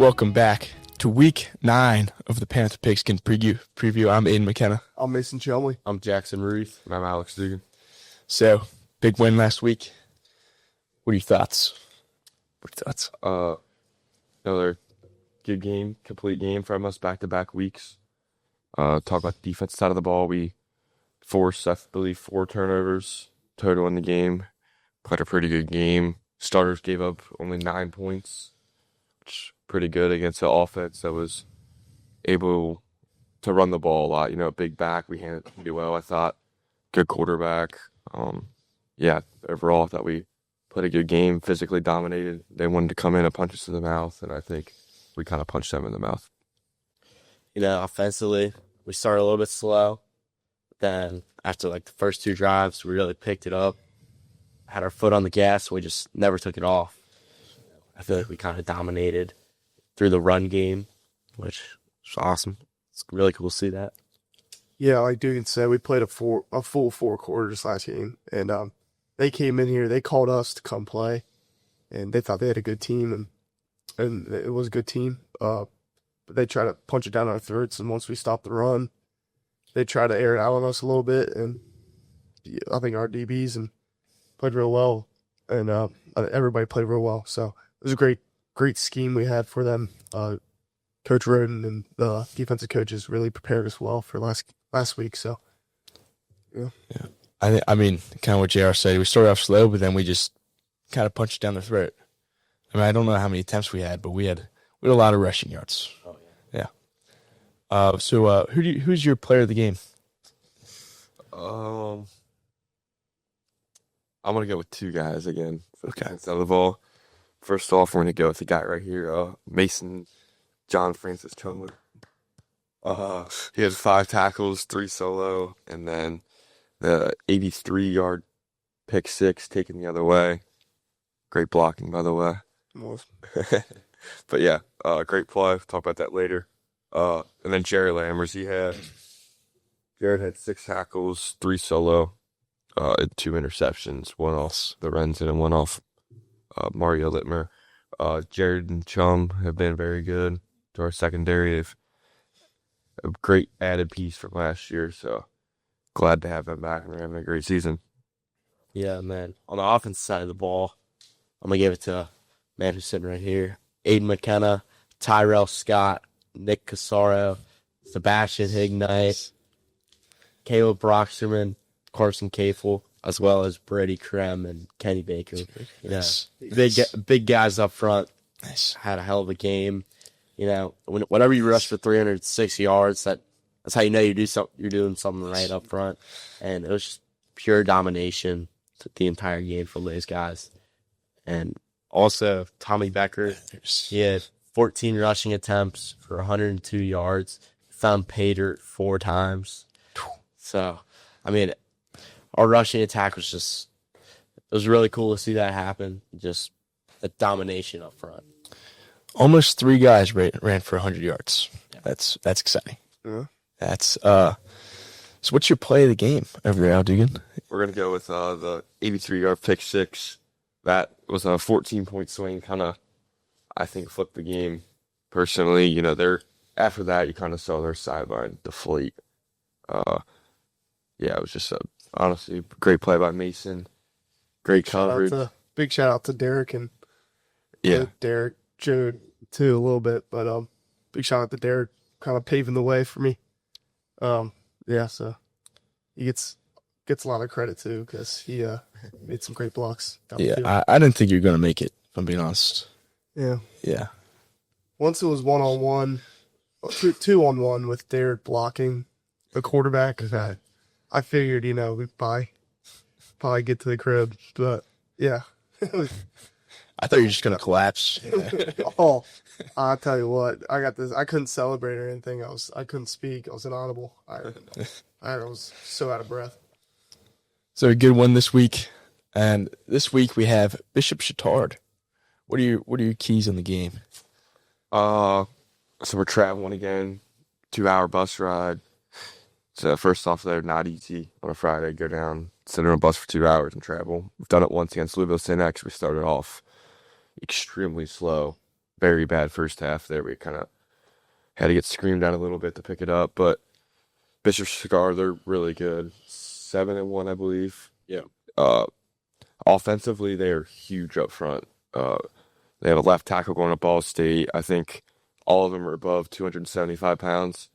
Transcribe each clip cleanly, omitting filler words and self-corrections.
Welcome back to week 9 of the Panther Pigskin preview. I'm Aiden McKenna. I'm Mason Chelmley. I'm Jackson Ruth. And I'm Alex Dugan. So, big win last week. What are your thoughts? Another good game, complete game from us back-to-back weeks. Talk about the defense side of the ball. We forced, I believe, 4 turnovers total in the game. Played a pretty good game. Starters gave up only 9 points, which pretty good against the offense that was able to run the ball a lot. You know, big back. We handled it pretty well, I thought. Good quarterback. Overall, I thought we played a good game, physically dominated. They wanted to come in and punch us in the mouth, and I think we kind of punched them in the mouth. You know, offensively, we started a little bit slow. Then after the first 2 drives, we really picked it up. Had our foot on the gas. We just never took it off. I feel like we kind of dominated through the run game, which was awesome. It's really cool to see that. Yeah, like Dugan said, we played a full 4 quarters last game, and they came in here. They called us to come play, and they thought they had a good team, and it was a good team. But they tried to punch it down our throats, and once we stopped the run, they tried to air it out on us a little bit, and I think our DBs played real well, and everybody played real well. So it was a great scheme we had for them. Coach Roden and the defensive coaches really prepared us well for last week. So, yeah. I mean, kind of what JR said. We started off slow, but then we just kind of punched down the throat. I mean, I don't know how many attempts we had, but we had a lot of rushing yards. Oh, yeah. Who's your player of the game? I'm going to go with 2 guys again. Okay. Instead of the ball. First off, we're going to go with the guy right here, Mason John Francis Chandler. He had 5 tackles, 3 solo, and then the 83-yard pick 6 taken the other way. Great blocking, by the way. But yeah, great play. Talk about that later. And then Jared Lammers, Jared had 6 tackles, 3 solo, and 2 interceptions, 1 off the Renzen and 1 off Mario Littmer. Jared and Chum have been very good to our secondary. They've a great added piece from last year, so glad to have them back, and they're having a great season. Yeah, man. On the offense side of the ball, I'm going to give it to a man who's sitting right here. Aiden McKenna, Tyrell Scott, Nick Casaro, Sebastian Hignite, Caleb Broxterman, Carson Kafel, as well as Brady Krem and Kenny Baker. You know, big guys up front. Nice. Had a hell of a game. You know, whenever you rush for 306 yards, that's how you know you're doing something right up front. And it was just pure domination the entire game for those guys. And also Tommy Becker, he had 14 rushing attempts for 102 yards. Found pay dirt 4 times. So, I mean, our rushing attack was it was really cool to see that happen. Just the domination up front. Almost 3 guys ran for 100 yards. Yeah. That's exciting. Yeah. That's so what's your play of the game over there, Al Dugan? We're going to go with the 83-yard pick 6. That was a 14-point swing, kind of, I think, flipped the game. Personally, you know, after that, you kind of saw their sideline deflate. It was just honestly a great play by Mason. Great coverage. Big shout out to Derek and Derek, Joe too a little bit, but big shout out to Derek, kind of paving the way for me. So he gets a lot of credit too because he made some great blocks. Yeah, I didn't think you were going to make it, if I'm being honest. Yeah. Once it was 1-on-1, 2-on-1 with Derek blocking the quarterback. I figured, we'd probably get to the crib, but yeah. I thought you were just going to collapse. Oh, I'll tell you what, I got this. I couldn't celebrate or anything. I couldn't speak. I was inaudible. I was so out of breath. So a good one this week. And this week we have Bishop Chatard. What are your keys on the game? So we're traveling again, 2-hour bus ride. So first off, they're not easy on a Friday. Go down, sit on a bus for 2 hours and travel. We've done it once against Louisville St. X. We started off extremely slow. very bad first half there. We kind of had to get screamed at a little bit to pick it up, but Bishop Cigar, they're really good. 7-1, I believe. Yeah. Offensively, they are huge up front. They have a left tackle going to Ball State. I think all of them are above 275 pounds.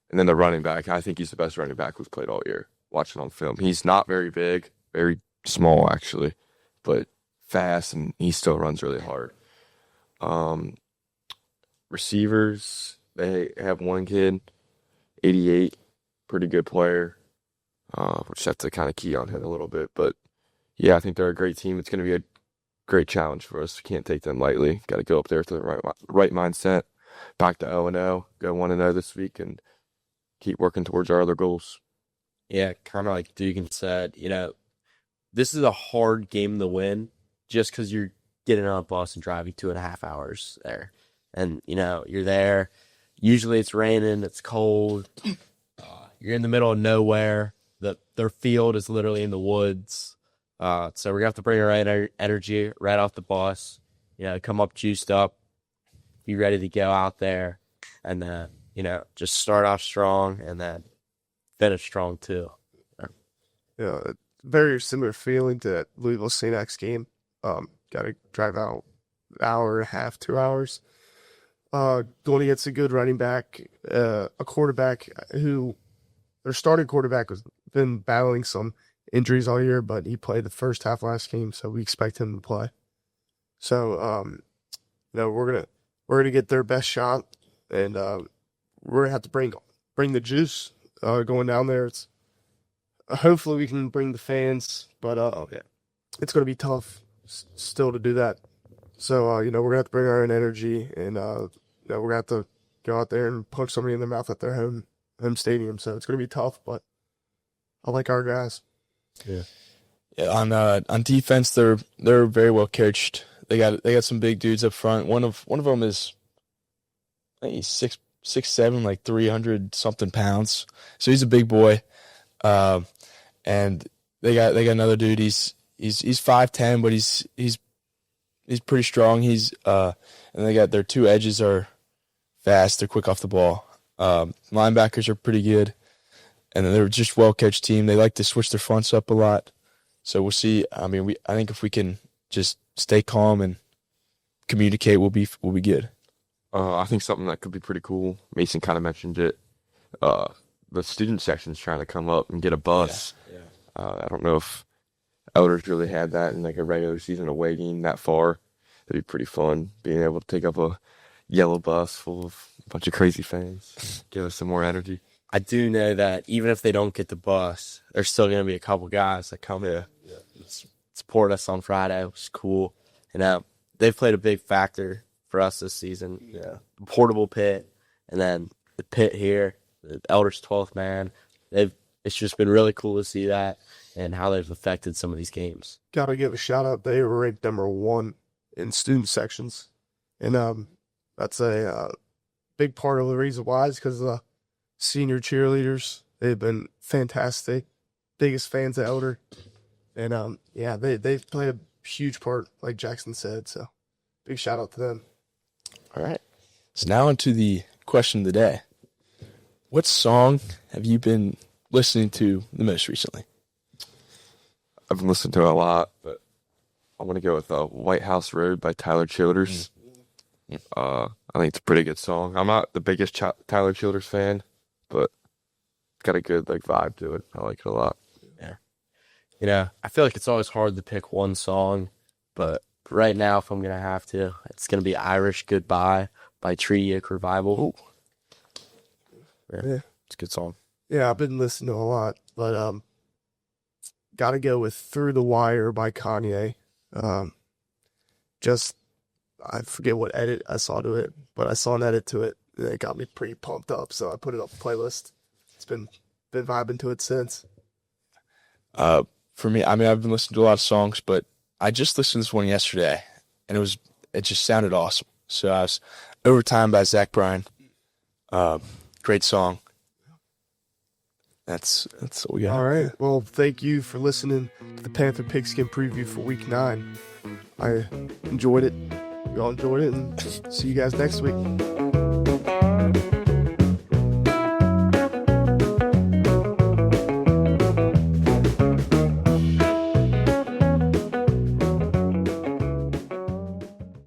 And then the running back, I think he's the best running back we've played all year, watching on film. He's not very big, very small, actually, but fast, and he still runs really hard. Receivers, they have one kid, 88, pretty good player. Which have to kind of key on him a little bit. But, yeah, I think they're a great team. It's going to be a great challenge for us. We can't take them lightly. Got to go up there with the right mindset. Back to 0-0, go 1-0 this week, and keep working towards our other goals. Yeah, kind of like Dugan said, this is a hard game to win just because you're getting on a bus and driving 2.5 hours there. And, you're there. Usually it's raining, it's cold. You're in the middle of nowhere. Their field is literally in the woods. So we're going to have to bring our energy right off the bus, come up juiced up, be ready to go out there, and then, just start off strong and then finish strong too. Yeah, very similar feeling to that Louisville St. X game. Got to drive out an hour and a half, 2 hours. Going against a good running back, a quarterback who their starting quarterback has been battling some injuries all year, but he played the first half last game, so we expect him to play. So, we're gonna get their best shot, and we're gonna have to bring the juice going down there. It's hopefully we can bring the fans, but it's gonna be tough still to do that. So we're gonna have to bring our own energy, and we're gonna have to go out there and punch somebody in the mouth at their home stadium. So it's gonna be tough, but I like our guys. Yeah. On defense, they're very well coached. They got some big dudes up front. One of them is, I think he's 6'7", like 300 something pounds. So he's a big boy. And they got another dude. He's 5'10", but he's pretty strong. And they got their two edges are fast. They're quick off the ball. Linebackers are pretty good. And they're just well-coached team. They like to switch their fronts up a lot. So we'll see. I mean, I think if we can just stay calm and communicate, we'll be good. I think something that could be pretty cool. Mason kind of mentioned it. The student section's trying to come up and get a bus. Yeah. I don't know if Elders really had that in like a regular season away game that far. It'd be pretty fun being able to take up a yellow bus full of a bunch of crazy fans. Give us some more energy. I do know that even if they don't get the bus, there's still going to be a couple guys that come in support us on Friday, which is cool. They've played a big factor for us this season. Yeah, the portable pit, and then the pit here, the Elders 12th man. It's just been really cool to see that and how they've affected some of these games. Got to give a shout out. They were ranked number 1 in student sections, and that's a big part of the reason why is because the senior cheerleaders, they've been fantastic, biggest fans of Elder, and they've played a huge part, like Jackson said. So big shout out to them. All right. So now on to the question of the day. What song have you been listening to the most recently? I've been listening to it a lot, but I'm going to go with White House Road by Tyler Childers. I think it's a pretty good song. I'm not the biggest Tyler Childers fan, but it's got a good vibe to it. I like it a lot. Yeah. I feel like it's always hard to pick one song, but right now, if I'm going to have to, it's going to be Irish Goodbye by Treaty Oak Revival. Yeah. It's a good song. Yeah, I've been listening to a lot, but got to go with Through the Wire by Kanye. I forget what edit I saw to it, but I saw an edit to it, and it got me pretty pumped up, so I put it on the playlist. It's been vibing to it since. For me, I mean, I've been listening to a lot of songs, but I just listened to this one yesterday, and it just sounded awesome. So I was Overtime by Zach Bryan. Great song. That's what we got. All right. Well, thank you for listening to the Panther Pigskin preview for Week 9. I enjoyed it. y'all enjoyed it, and see you guys next week.